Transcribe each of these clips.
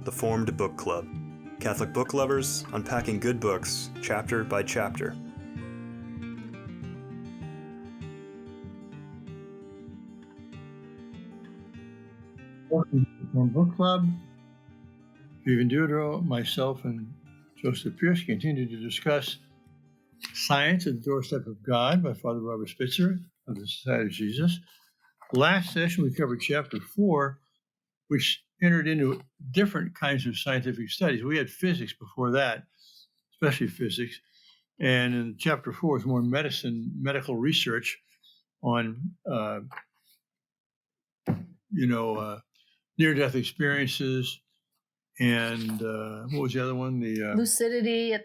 The Formed Book Club. Catholic book lovers unpacking good books, chapter by chapter. Welcome to the Formed Book Club. Vivian Dudro, myself, and Joseph Pearce continue to discuss Science at the Doorstep of God by Father Robert Spitzer of the Society of Jesus. Last session, we covered chapter 4, which entered into different kinds of scientific studies. We had physics before that, especially physics. And in chapter 4 is more medical research on, near-death experiences. And what was the other one? The lucidity.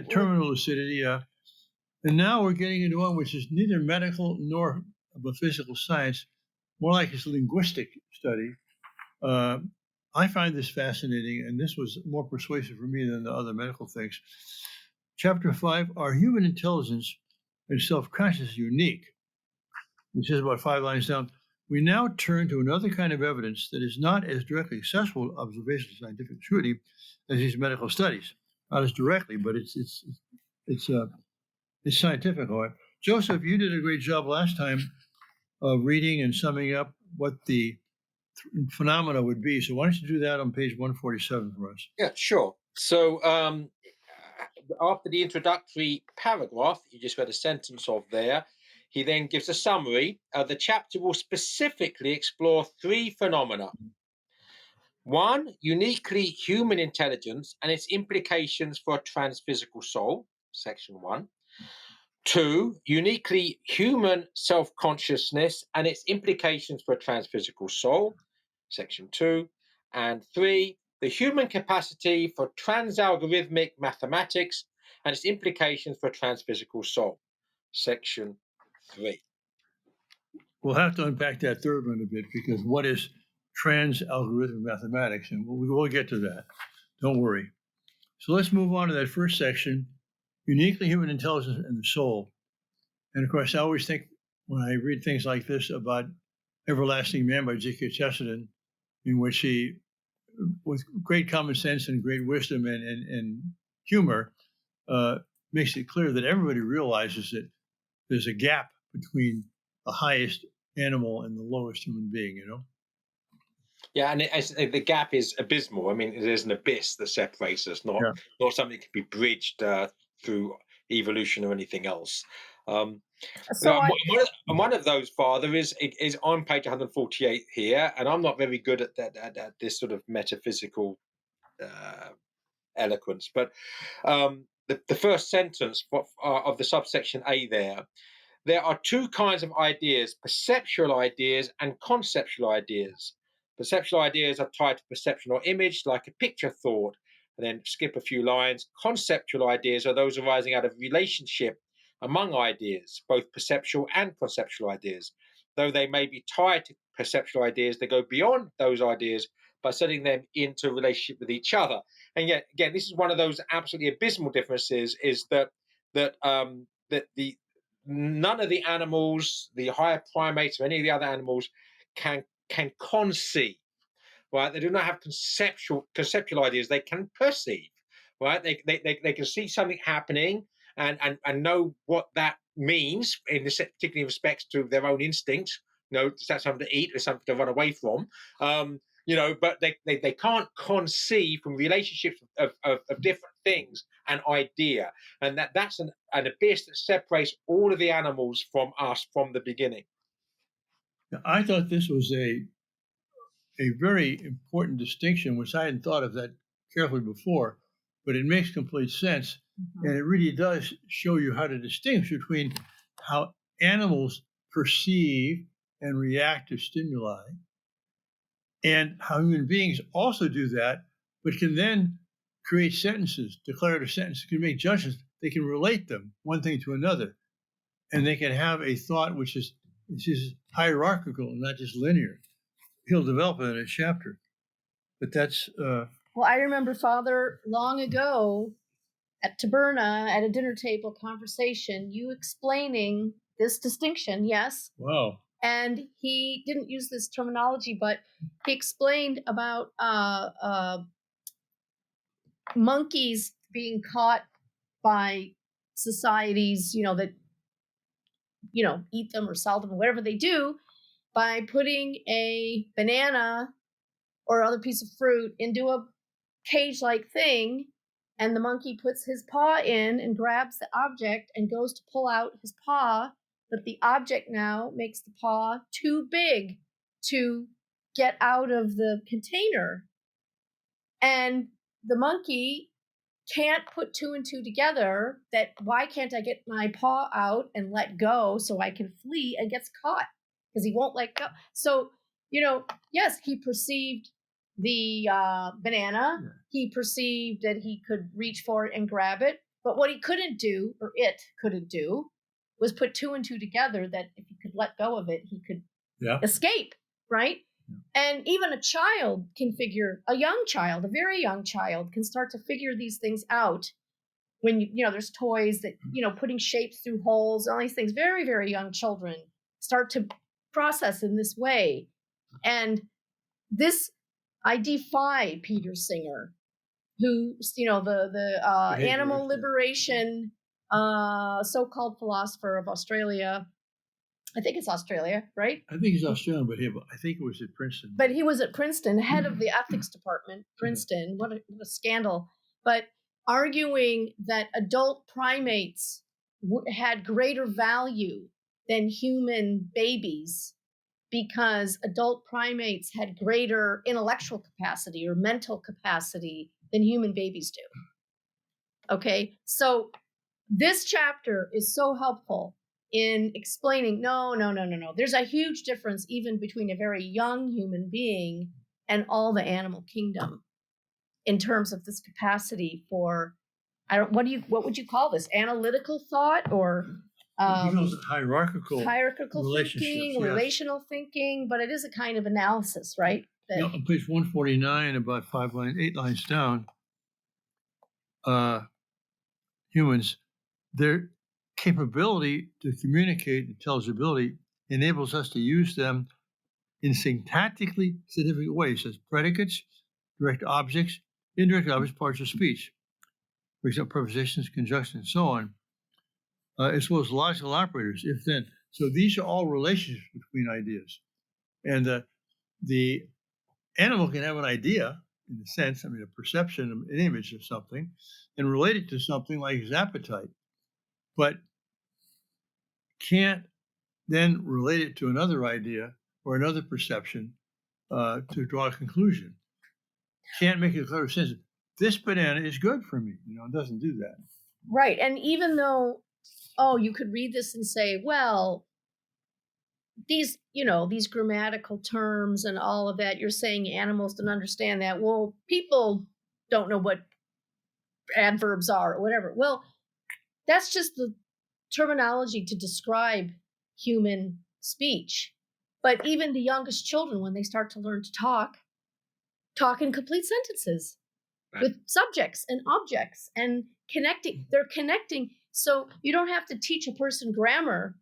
Terminal lucidity. And now we're getting into one which is neither medical nor of a physical science, more like it's a linguistic study. I find this fascinating, and this was more persuasive for me than the other medical things. Chapter 5, are human intelligence and self-consciousness unique? It says about 5 lines down, we now turn to another kind of evidence that is not as directly accessible to observational scientific scrutiny as these medical studies. Not as directly, but it's scientific. Joseph, you did a great job last time of reading and summing up what the phenomena would be. So why don't you do that on page 147 for us? Yeah, sure. So after the introductory paragraph, you just read a sentence of there, he then gives a summary. The chapter will specifically explore 3 phenomena. 1, uniquely human intelligence and its implications for a transphysical soul, section 1. 2, uniquely human self-consciousness and its implications for a transphysical soul, section 2. And 3, the human capacity for transalgorithmic mathematics and its implications for a transphysical soul, section 3. We'll have to unpack that third one a bit, because what is transalgorithmic mathematics? And we'll get to that. Don't worry. So let's move on to that first section, uniquely human intelligence and the soul. And of course, I always think when I read things like this about Everlasting Man by G.K. Chesterton, in which he, with great common sense and great wisdom and humor, makes it clear that everybody realizes that there's a gap between the highest animal and the lowest human being, Yeah, and the gap is abysmal. I mean, there's an abyss that separates us, not something that can be bridged through evolution or anything else. One of those, Father, is on page 148 here, and I'm not very good at this sort of metaphysical eloquence, but the first sentence of the subsection A there are 2 kinds of ideas: perceptual ideas and conceptual ideas. Perceptual ideas are tied to perception or image, like a picture thought, and then skip a few lines. Conceptual ideas are those arising out of relationship among ideas, both perceptual and conceptual ideas. Though they may be tied to perceptual ideas, they go beyond those ideas by setting them into relationship with each other. And yet, again, this is one of those absolutely abysmal differences: is that none of the animals, the higher primates or any of the other animals, can conceive, right? They do not have conceptual ideas. They can perceive, right? They can see something happening and know what that means in this particular respects to their own instincts. Is that something to eat or something to run away from? But they can't conceive from relationships of different things an idea, and that's an abyss that separates all of the animals from us from the beginning. I thought this was a very important distinction, which I hadn't thought of that carefully before, but it makes complete sense. Mm-hmm. And it really does show you how to distinguish between how animals perceive and react to stimuli, and how human beings also do that, but can then create sentences, declarative sentences, can make judgments. They can relate them, one thing to another, and they can have a thought which is hierarchical and not just linear. He'll develop it in a chapter, but that's... Well, I remember, Father, long ago at Taberna, at a dinner table conversation, you explaining this distinction, yes? Wow. And he didn't use this terminology, but he explained about monkeys being caught by societies, that, eat them or sell them or whatever they do, by putting a banana or other piece of fruit into a cage-like thing, and the monkey puts his paw in and grabs the object and goes to pull out his paw, but the object now makes the paw too big to get out of the container. And the monkey can't put two and two together, that why can't I get my paw out and let go so I can flee, and gets caught because he won't let go. So, yes, he perceived the banana. Yeah. He perceived that he could reach for it and grab it. But what he couldn't do, or it couldn't do, was put two and two together, that if he could let go of it, he could escape, right? And even a child can figure, a very young child can start to figure these things out when, there's toys that, putting shapes through holes, all these things. Very, very young children start to process in this way. And this, I defy Peter Singer, who, the animal liberation so-called philosopher of Australia. I think it's Australia, right? I think it's Australian, but I think it was at Princeton. But he was at Princeton, head of the ethics department, Princeton. What a scandal. But arguing that adult primates had greater value than human babies because adult primates had greater intellectual capacity or mental capacity than human babies do. Okay, so this chapter is so helpful in explaining, no. There's a huge difference even between a very young human being and all the animal kingdom in terms of this capacity for, what would you call this? Analytical thought, or hierarchical thinking, yes. Relational thinking, but it is a kind of analysis, right? On page 149, about 8 lines down, humans, their capability to communicate, intelligibility, enables us to use them in syntactically significant ways as predicates, direct objects, indirect objects, parts of speech. For example, prepositions, conjunctions, and so on, as well as logical operators, if then. So these are all relationships between ideas. And the animal can have an idea, in a sense, a perception, an image of something, and relate it to something like his appetite, but can't then relate it to another idea or another perception to draw a conclusion. Can't make a clear sense. This banana is good for me. It doesn't do that. Right. And even though, you could read this and say, well, these grammatical terms and all of that, you're saying animals don't understand that. Well, people don't know what adverbs are or whatever. Well, that's just the terminology to describe human speech. But even the youngest children, when they start to learn to talk in complete sentences with subjects and objects and connecting. They're connecting. So you don't have to teach a person grammar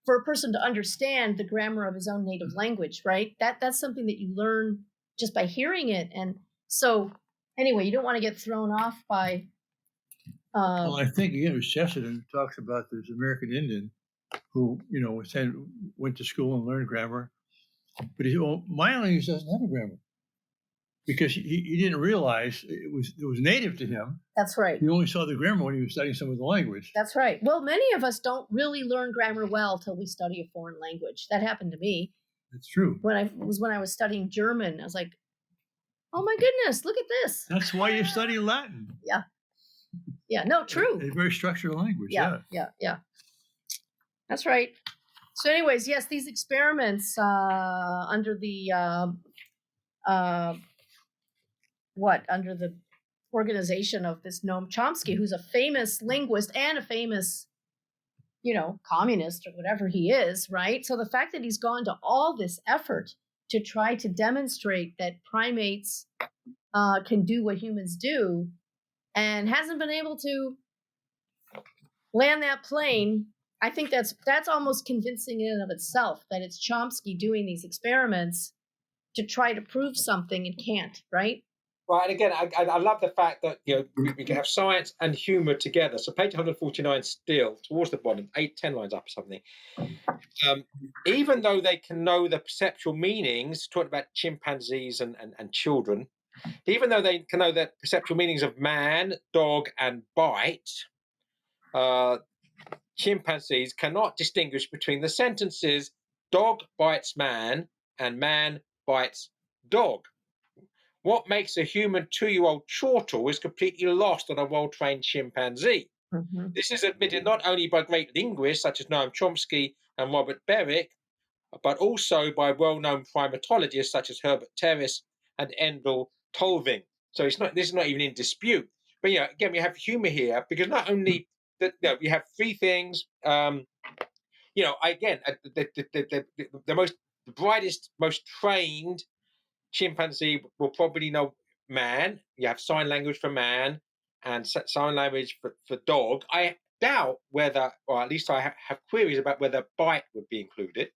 for a person to understand the grammar of his own native language, right? That's something that you learn just by hearing it. And so anyway, you don't want to get thrown off by... well, I think, again, it was Chesterton who talks about this American Indian who, went to school and learned grammar. But he said, well, my language doesn't have a grammar. Because he didn't realize it was native to him. That's right. He only saw the grammar when he was studying some of the language. That's right. Well, many of us don't really learn grammar well till we study a foreign language. That happened to me. That's true. When I was studying German, I was like, oh my goodness, look at this. That's why you study Latin. Yeah. Yeah, no, true. A very structured language. Yeah. That's right. So anyways, yes, these experiments under the under the organization of this Noam Chomsky, who's a famous linguist and a famous, communist or whatever he is, right? So the fact that he's gone to all this effort to try to demonstrate that primates can do what humans do and hasn't been able to land that plane, I think that's almost convincing in and of itself, that it's Chomsky doing these experiments to try to prove something and can't, right? Right, and again, I love the fact that we can have science and humor together. So page 149 still towards the bottom, 10 lines up or something. Even though they can know the perceptual meanings, talking about chimpanzees and children, even though they can know the perceptual meanings of man, dog, and bite, chimpanzees cannot distinguish between the sentences dog bites man and man bites dog. What makes a human 2-year-old chortle is completely lost on a well-trained chimpanzee. Mhm. This is admitted not only by great linguists such as Noam Chomsky and Robert Berwick, but also by well-known primatologists such as Herbert Terrace and Endel Tolving. So this is not even in dispute. But again, we have humor here because not only that we have three things. Again, the brightest, most trained chimpanzee will probably know man. You have sign language for man and sign language for dog. I doubt whether, or at least I have queries about whether bite would be included,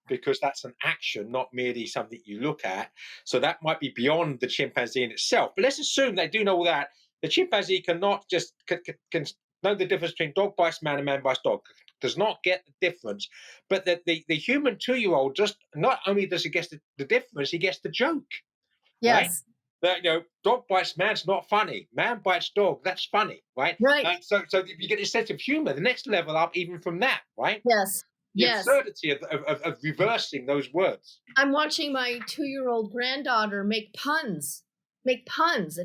because that's an action, not merely something you look at. So that might be beyond the chimpanzee in itself. But let's assume they do know all that. The chimpanzee cannot just can know the difference between dog bites man and man bites dog. Does not get the difference. But the human 2-year-old just not only does he get the difference, he gets the joke, right? Yes. That dog bites man's not funny. Man bites dog, that's funny, right? Right. So you get a sense of humor. The next level up, even from that, right? Yes. The Yes. absurdity of reversing those words. I'm watching my 2-year-old granddaughter make puns. At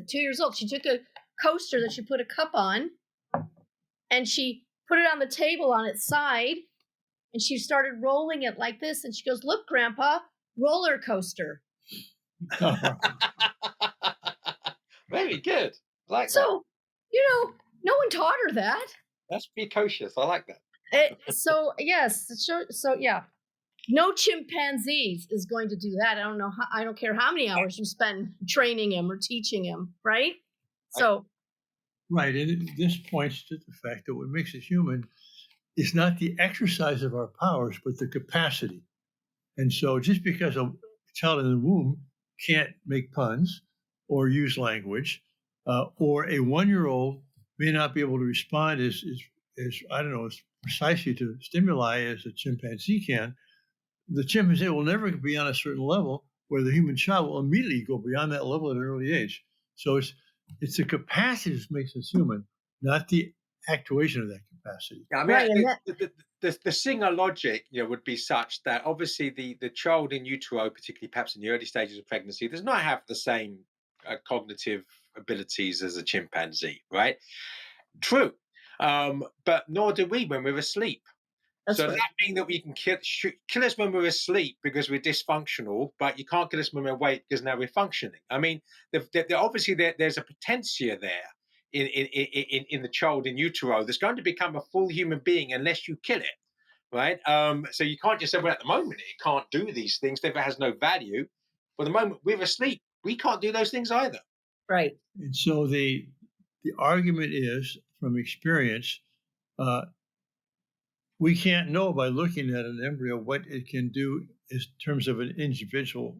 2 years old. She took a coaster that she put a cup on and she put it on the table on its side and she started rolling it like this. And she goes, "Look, Grandpa, roller coaster." Very good. I like that. So, no one taught her that. That's precocious. I like that. Yeah. No chimpanzees is going to do that. I don't care how many hours you spend training him or teaching him, right? So Right, and this points to the fact that what makes us human is not the exercise of our powers, but the capacity. And so just because a child in the womb can't make puns or use language, or a 1-year-old may not be able to respond as I don't know, as precisely to stimuli as a chimpanzee can, the chimpanzee will never be on a certain level where the human child will immediately go beyond that level at an early age. So it's the capacity that makes us human, not the actuation of that capacity. Yeah, I mean, the Singer logic, would be such that obviously the child in utero, particularly perhaps in the early stages of pregnancy, does not have the same cognitive abilities as a chimpanzee, right? True, but nor do we when we're asleep. that's So right. does that mean that we can kill us when we're asleep because we're dysfunctional, but you can't kill us when we're awake because now we're functioning? I mean, obviously there's a potentia there in the child in utero that's going to become a full human being unless you kill it, right? So you can't just say, well, at the moment it can't do these things, therefore it has no value. But the moment we're asleep, we can't do those things either. Right. And so the argument is, from experience, we can't know by looking at an embryo what it can do in terms of an individual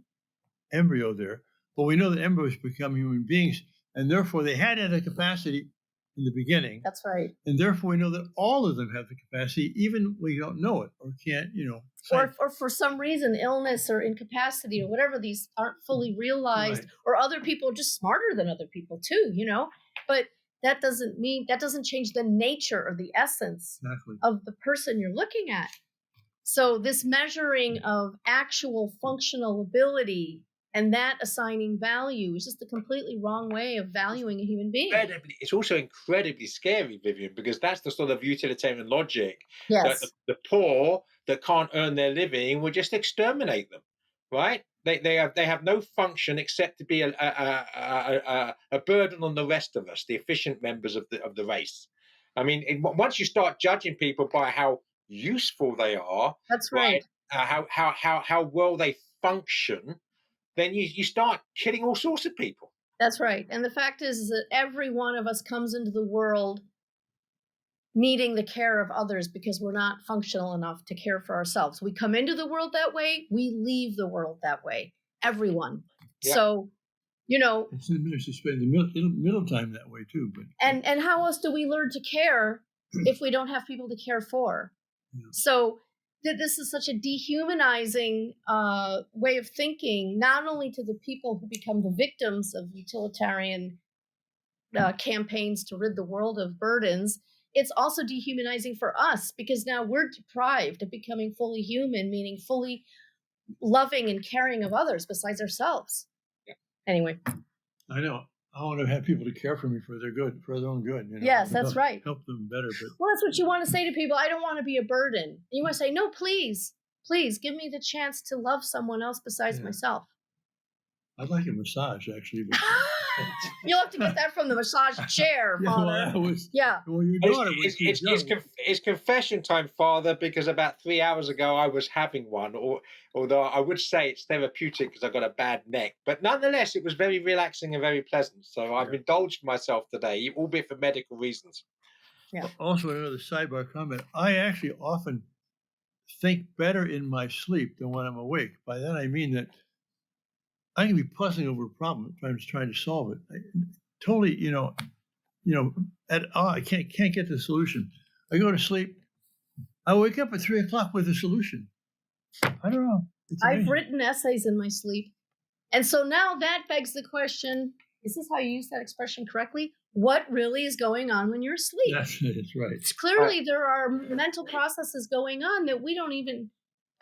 embryo there, but we know that embryos become human beings, and therefore they had the capacity in the beginning. That's right. And therefore we know that all of them have the capacity, even we don't know it or can't, Or for some reason, illness or incapacity or whatever, these aren't fully realized, Right. or other people are just smarter than other people too, But that doesn't change the nature or the essence Exactly. of the person you're looking at. So this measuring of actual functional ability and that assigning value is just a completely wrong way of valuing a human being. It's also incredibly scary, Vivian, because that's the sort of utilitarian logic that Yes. the poor that can't earn their living will just exterminate them, right? They have no function except to be a burden on the rest of us, the efficient members of the race. I mean, once you start judging people by how useful they are, That's right. how well they function, then you start killing all sorts of people. That's right. And the fact is that every one of us comes into the world needing the care of others because we're not functional enough to care for ourselves. We come into the world that way, we leave the world that way. Everyone. Yeah. So, You know, And sometimes you spend the middle time that way too. But and how else do we learn to care if we don't have people to care for? Yeah. So this is such a dehumanizing way of thinking, not only to the people who become the victims of utilitarian campaigns to rid the world of burdens, it's also dehumanizing for us, because now we're deprived of becoming fully human, meaning fully loving and caring of others besides ourselves. Yeah. Anyway. I know. I want to have people to care for me for their good, for their own good. You know, Yes, that's right. Help them better. But Well, that's what you want to say to people. I don't want to be a burden. You want to say, no, please, please give me the chance to love someone else besides myself. I'd like a massage, actually. But You'll have to get that from the massage chair, Father. Well, your daughter was. It's confession time, Father, because about 3 hours ago I was having one, although I would say it's therapeutic because I've got a bad neck. But nonetheless, it was very relaxing and very pleasant. So I've indulged myself today, albeit for medical reasons. Yeah. Also, another sidebar comment. I actually often think better in my sleep than when I'm awake. By that I mean that I can be puzzling over a problem, trying to solve it. Totally, I can't get the solution. I go to sleep. I wake up at 3 o'clock with a solution. I don't know. I've written essays in my sleep. And so now that begs the question, is this how you use that expression correctly? What really is going on when you're asleep? That's right. Clearly, there are mental processes going on that we don't even.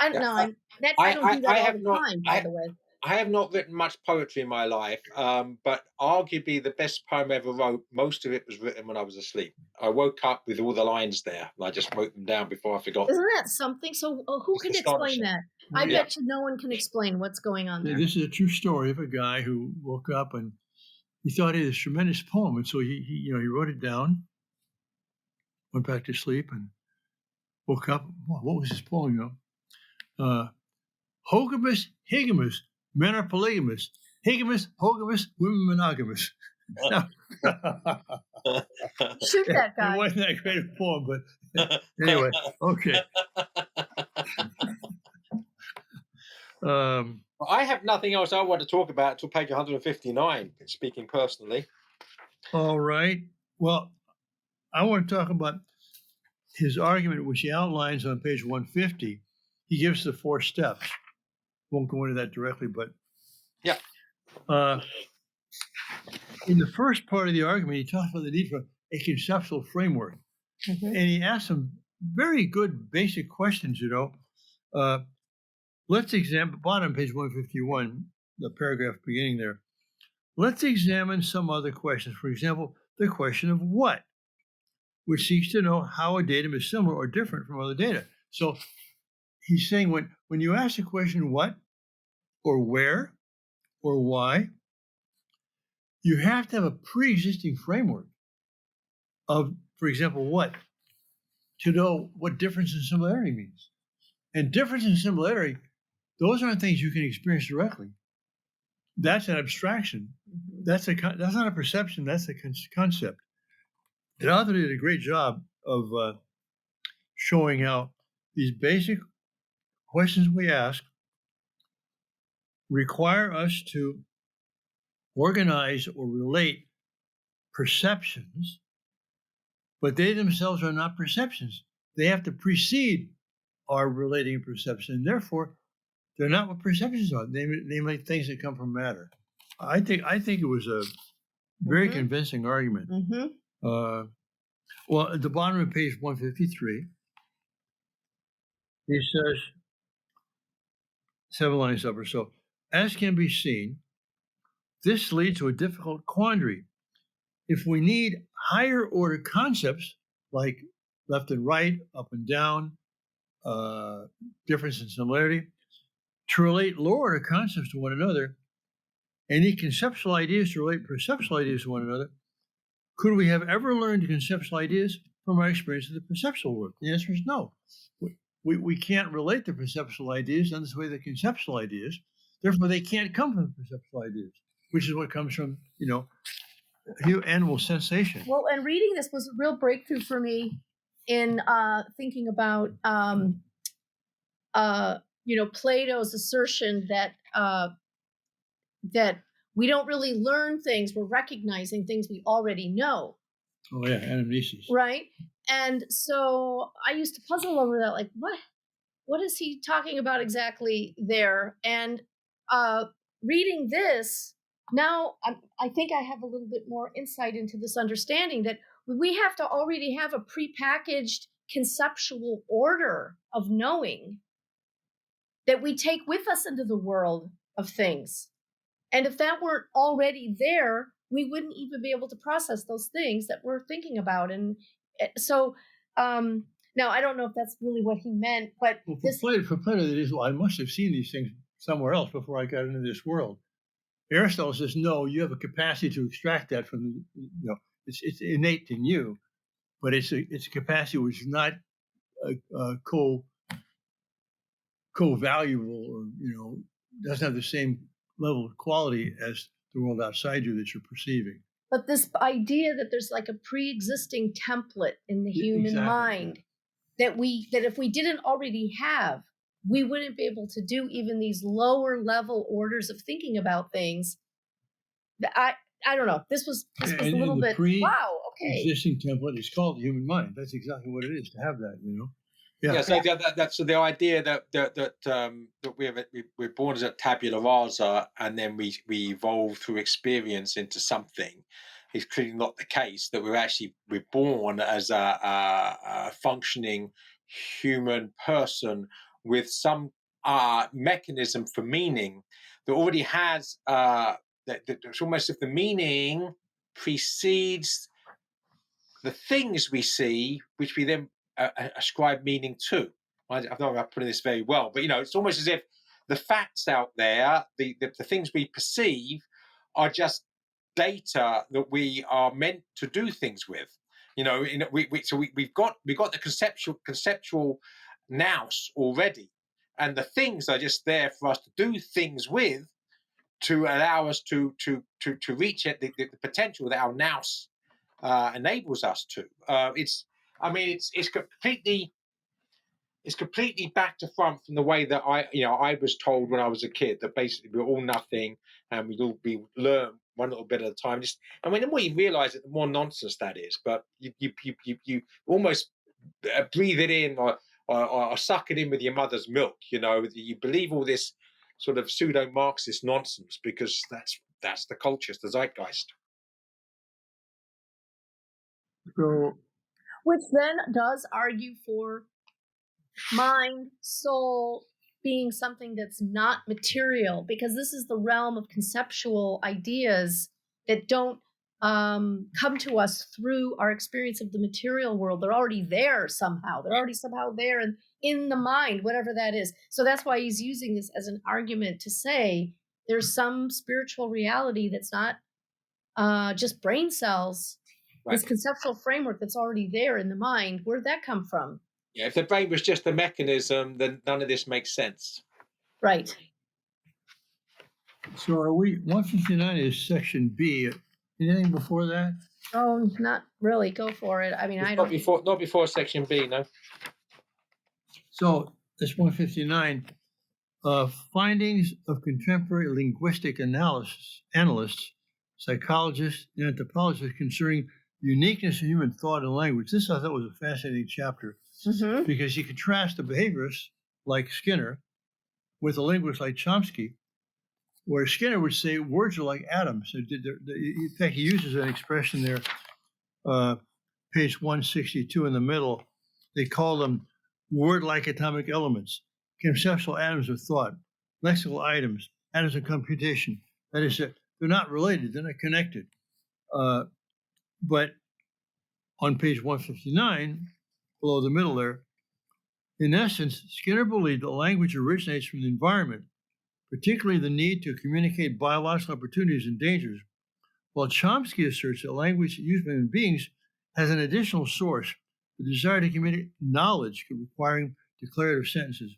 I don't do that all the time, by the way. I have not written much poetry in my life, but arguably the best poem I ever wrote, most of it was written when I was asleep. I woke up with all the lines there, and I just wrote them down before I forgot. Isn't that something? So who can explain that? I bet you no one can explain what's going on there. This is a true story of a guy who woke up and he thought he had this tremendous poem, and so he wrote it down, went back to sleep, and woke up. What was his poem? Hogamus, higamus, men are polygamous. Higamus, hogamus, women monogamous. Shoot that guy. It wasn't that great a poem, but anyway, okay. I have nothing else I want to talk about until page 159, speaking personally. All right. Well, I want to talk about his argument, which he outlines on page 150. He gives the 4 steps. Won't go into that directly, but in the first part of the argument, he talks about the need for a conceptual framework. Mm-hmm. And he asks some very good basic questions, Let's examine, bottom page 151, the paragraph beginning there. Let's examine some other questions. For example, the question of what, which seeks to know how a datum is similar or different from other data. So he's saying when you ask the question what, or where, or why, you have to have a pre-existing framework of, for example, what, to know what difference and similarity means. And difference and similarity, those aren't things you can experience directly. That's an abstraction. That's not a perception. That's a concept. The author did a great job of showing how these basic questions we ask require us to organize or relate perceptions, but they themselves are not perceptions. They have to precede our relating perception, and therefore they're not what perceptions are. They make things that come from matter. I think it was a very convincing argument. Mm-hmm. Well, at the bottom of page 153, he says, 7 lines up or so, as can be seen, this leads to a difficult quandary. If we need higher order concepts like left and right, up and down, difference and similarity, to relate lower order concepts to one another, and need conceptual ideas to relate perceptual ideas to one another, could we have ever learned conceptual ideas from our experience of the perceptual world? The answer is no. We can't relate the perceptual ideas in this way the conceptual ideas. Therefore, they can't come from the perceptual ideas, which is what comes from, animal sensation. Well, and reading this was a real breakthrough for me in thinking about, Plato's assertion that we don't really learn things. We're recognizing things we already know. Oh yeah, anamnesis. Right. And so I used to puzzle over that, like, what is he talking about exactly there? And reading this, now I think I have a little bit more insight into this understanding that we have to already have a prepackaged conceptual order of knowing that we take with us into the world of things. And if that weren't already there, we wouldn't even be able to process those things that we're thinking about. And so now I don't know if that's really what he meant, but well, for Plato, it is. Well, I must have seen these things somewhere else before I got into this world. Aristotle says, no, you have a capacity to extract that from it's innate in you, but it's a capacity which is not co-valuable, or doesn't have the same level of quality as the world outside you that you're perceiving. But this idea that there's like a pre-existing template in the human mind that if we didn't already have, we wouldn't be able to do even these lower level orders of thinking about things. I don't know. This was a little bit wow. Okay. Existing template is called the human mind. That's exactly what it is to have that. Yeah. So that's the idea that we're born as a tabula rasa, and then we evolve through experience into something. Is clearly not the case. That we're born as a functioning human person with some mechanism for meaning that already has that it's almost if the meaning precedes the things we see, which we then ascribe meaning to. I don't know if I'm putting this very well, but it's almost as if the facts out there, the things we perceive, are just data that we are meant to do things with. So we've got the conceptual nous already, and the things are just there for us to do things with, to allow us to reach it, the potential that our nous enables us to. It's completely back to front from the way that I was told when I was a kid, that basically we're all nothing and we learn one little bit at a time. The more you realise it, the more nonsense that is. But you almost breathe it in or suck it in with your mother's milk. You believe all this sort of pseudo-Marxist nonsense because that's the culture, it's the zeitgeist. So, which then does argue for mind, soul being something that's not material, because this is the realm of conceptual ideas that don't come to us through our experience of the material world. They're already there somehow. They're already somehow there and in the mind, whatever that is. So that's why he's using this as an argument to say there's some spiritual reality that's not just brain cells. Right. This conceptual framework that's already there in the mind. Where'd that come from? Yeah, if the brain was just a mechanism, then none of this makes sense. Right. So are we, 159 is section B. Anything before that? Oh, not really. Go for it. I mean, I don't. Not before section B, no. So that's 159. Findings of contemporary linguistic analysts, psychologists, and anthropologists concerning the uniqueness of human thought and language. This I thought was a fascinating chapter, because you contrast the behaviorists like Skinner with a linguist like Chomsky, where Skinner would say words are like atoms. In fact, he uses an expression there, page 162 in the middle. They call them word-like atomic elements, conceptual atoms of thought, lexical items, atoms of computation. That is, they're not related, they're not connected. But on page 159, below the middle there, in essence, Skinner believed that language originates from the environment, particularly the need to communicate biological opportunities and dangers, while Chomsky asserts that language used by human beings has an additional source, the desire to communicate knowledge requiring declarative sentences.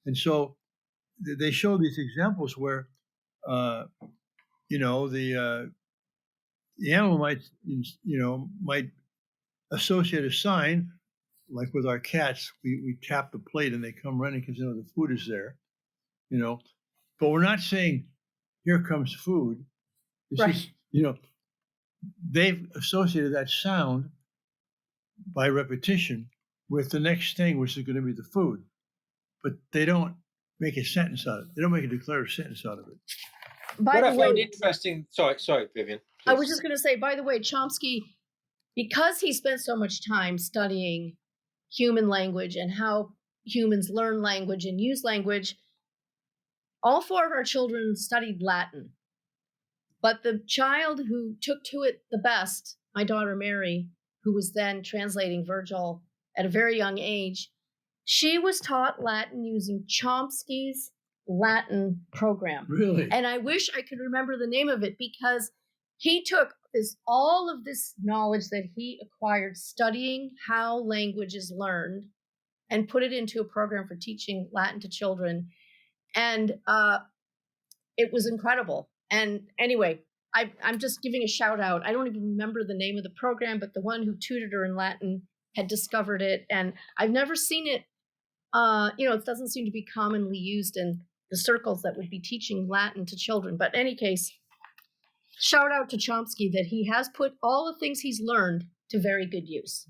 And so they show these examples where, the animal might associate a sign, like with our cats, we tap the plate and they come running because the food is there, but we're not saying, here comes food. It's Right. just, they've associated that sound by repetition with the next thing, which is going to be the food. But they don't make a sentence out of it. They don't make a declarative sentence out of it. By What the I way, found interesting. Sorry, Vivian. I was please. just going to say, by the way, Chomsky, because he spent so much time studying human language and how humans learn language and use language, all 4 of our children studied Latin. But the child who took to it the best, my daughter Mary, who was then translating Virgil at a very young age, she was taught Latin using Chomsky's Latin program. Really? And I wish I could remember the name of it, because he took all of this knowledge that he acquired studying how language is learned and put it into a program for teaching Latin to children. And it was incredible. And anyway, I'm just giving a shout out. I don't even remember the name of the program, but the one who tutored her in Latin had discovered it. And I've never seen it. It doesn't seem to be commonly used in the circles that would be teaching Latin to children. But in any case, shout out to Chomsky that he has put all the things he's learned to very good use.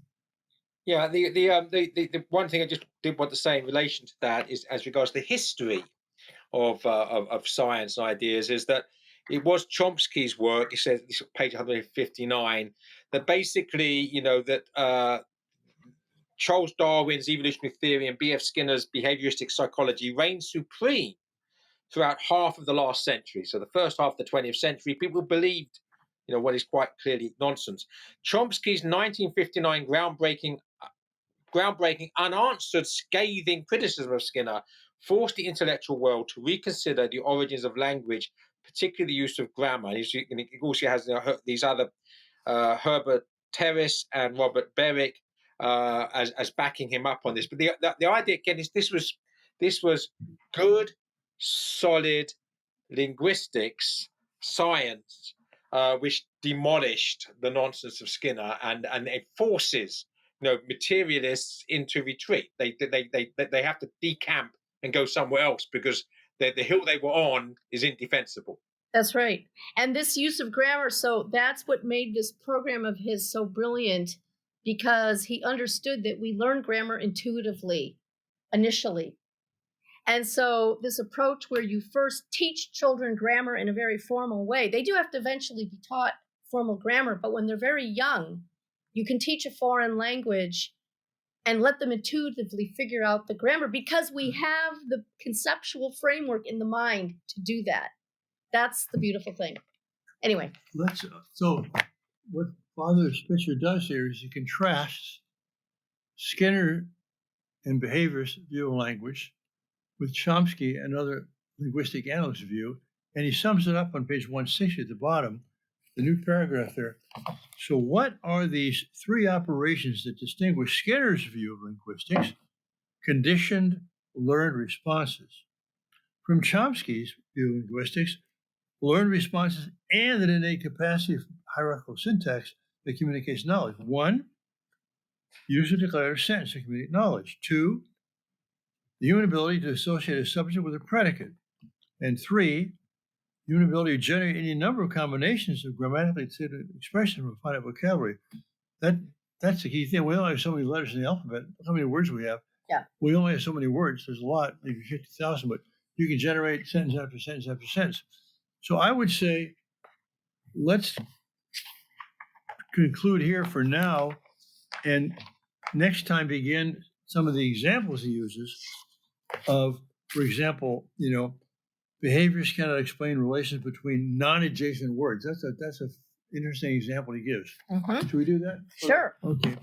Yeah, the one thing I just did want to say in relation to that is, as regards the history of science and ideas, is that it was Chomsky's work. It says, this page 159, that basically, that Charles Darwin's evolutionary theory and B.F. Skinner's behavioristic psychology reigned supreme throughout half of the last century. So the first half of the 20th century, people believed, what is quite clearly nonsense. Chomsky's 1959 groundbreaking, unanswered, scathing criticism of Skinner forced the intellectual world to reconsider the origins of language, particularly the use of grammar. And he also has these other Herbert Terrace and Robert Berwick as backing him up on this. But the idea again is this was good, solid linguistics science, which demolished the nonsense of Skinner and it forces materialists into retreat. They have to decamp and go somewhere else because the hill they were on is indefensible. That's right. And this use of grammar, so that's what made this program of his so brilliant, because he understood that we learn grammar intuitively initially. And so this approach where you first teach children grammar in a very formal way, they do have to eventually be taught formal grammar, but when they're very young, you can teach a foreign language and let them intuitively figure out the grammar, because we have the conceptual framework in the mind to do that. That's the beautiful thing. Anyway. So what Father Spitzer does here is he contrasts Skinner and behaviorist view of language with Chomsky and other linguistic analysts' view, and he sums it up on page 160 at the bottom, the new paragraph there. So what are these 3 operations that distinguish Skinner's view of linguistics? Conditioned learned responses. From Chomsky's view of linguistics, learned responses and an innate capacity of hierarchical syntax that communicates knowledge. 1, use a declarative sentence to communicate knowledge. 2, the human ability to associate a subject with a predicate. And 3, human ability to generate any number of combinations of grammatically considered expressions from a finite vocabulary. That's the key thing. We only have so many letters in the alphabet. Look how many words we have. Yeah. We only have so many words. There's a lot, maybe 50,000, but you can generate sentence after sentence after sentence. So I would say, let's conclude here for now, and next time begin some of the examples he uses of, for example, behaviors cannot explain relations between non-adjacent words. That's an interesting example he gives. Mm-hmm. Should we do that? Sure. Okay.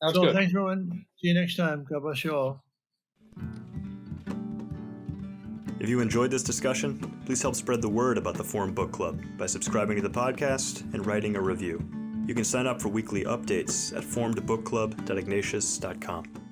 Sounds So good. thanks, everyone. See you next time. God bless you all. If you enjoyed this discussion, please help spread the word about the Forum Book Club by subscribing to the podcast and writing a review. You can sign up for weekly updates at forumedbookclub.ignatius.com.